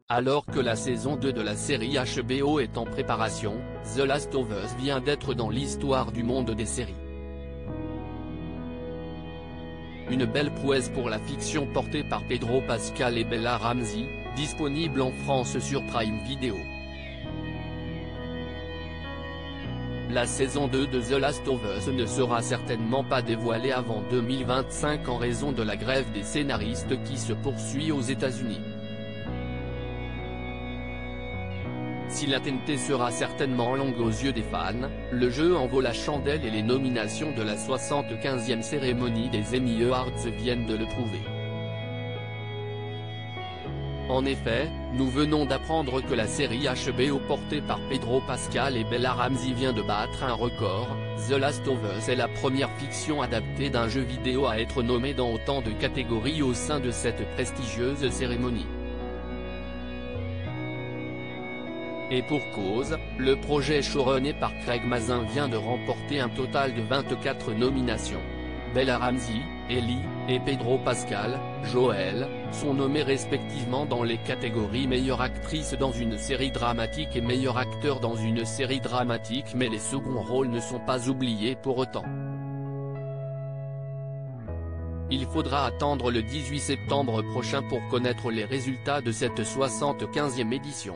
Alors que la saison 2 de la série HBO est en préparation, The Last of Us vient d'être dans l'histoire du monde des séries. Une belle prouesse pour la fiction portée par Pedro Pascal et Bella Ramsey, disponible en France sur Prime Video. La saison 2 de The Last of Us ne sera certainement pas dévoilée avant 2025 en raison de la grève des scénaristes qui se poursuit aux États-Unis. Si la TNT sera certainement longue aux yeux des fans, le jeu en vaut la chandelle et les nominations de la 75e cérémonie des Emmy Awards viennent de le prouver. En effet, nous venons d'apprendre que la série HBO portée par Pedro Pascal et Bella Ramsey vient de battre un record. The Last of Us est la première fiction adaptée d'un jeu vidéo à être nommée dans autant de catégories au sein de cette prestigieuse cérémonie. Et pour cause, le projet showrunné par Craig Mazin vient de remporter un total de 24 nominations. Bella Ramsey, Ellie, et Pedro Pascal, Joel, sont nommés respectivement dans les catégories meilleure actrice dans une série dramatique et meilleur acteur dans une série dramatique, mais les seconds rôles ne sont pas oubliés pour autant. Il faudra attendre le 18 septembre prochain pour connaître les résultats de cette 75e édition.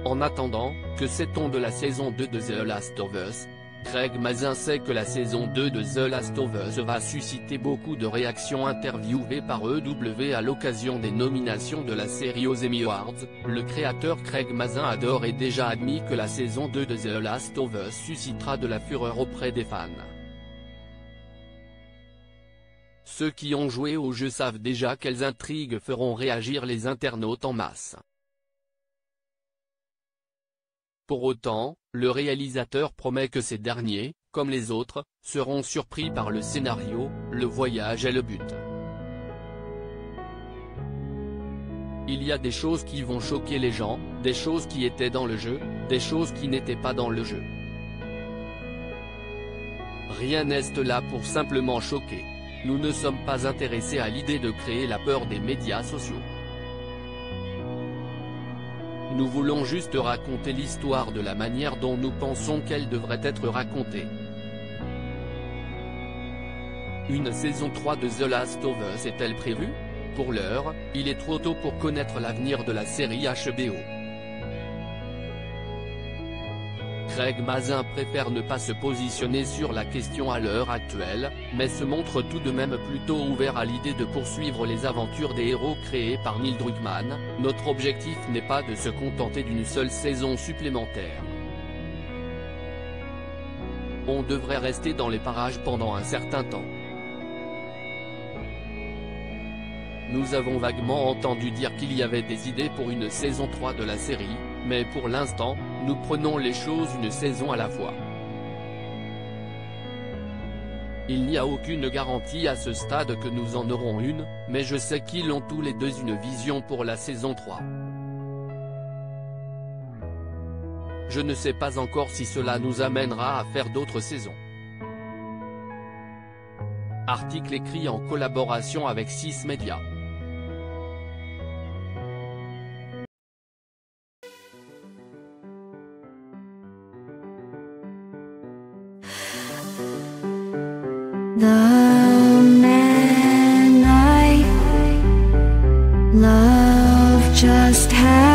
En attendant, que sait-on de la saison 2 de The Last of Us? Craig Mazin sait que la saison 2 de The Last of Us va susciter beaucoup de réactions. Interviewé par EW à l'occasion des nominations de la série aux Emmy Awards, le créateur Craig Mazin a d'ores et déjà admis que la saison 2 de The Last of Us suscitera de la fureur auprès des fans. Ceux qui ont joué au jeu savent déjà quelles intrigues feront réagir les internautes en masse. Pour autant, le réalisateur promet que ces derniers, comme les autres, seront surpris par le scénario, le voyage et le but. Il y a des choses qui vont choquer les gens, des choses qui étaient dans le jeu, des choses qui n'étaient pas dans le jeu. Rien n'est là pour simplement choquer. Nous ne sommes pas intéressés à l'idée de créer la peur des médias sociaux. Nous voulons juste raconter l'histoire de la manière dont nous pensons qu'elle devrait être racontée. Une saison 3 de The Last of Us est-elle prévue? Pour l'heure, il est trop tôt pour connaître l'avenir de la série HBO. Craig Mazin préfère ne pas se positionner sur la question à l'heure actuelle, mais se montre tout de même plutôt ouvert à l'idée de poursuivre les aventures des héros créés par Neil Druckmann. Notre objectif n'est pas de se contenter d'une seule saison supplémentaire. On devrait rester dans les parages pendant un certain temps. Nous avons vaguement entendu dire qu'il y avait des idées pour une saison 3 de la série, mais pour l'instant, nous prenons les choses une saison à la fois. Il n'y a aucune garantie à ce stade que nous en aurons une, mais je sais qu'ils ont tous les deux une vision pour la saison 3. Je ne sais pas encore si cela nous amènera à faire d'autres saisons. Article écrit en collaboration avec 6 Médias. The man I love just had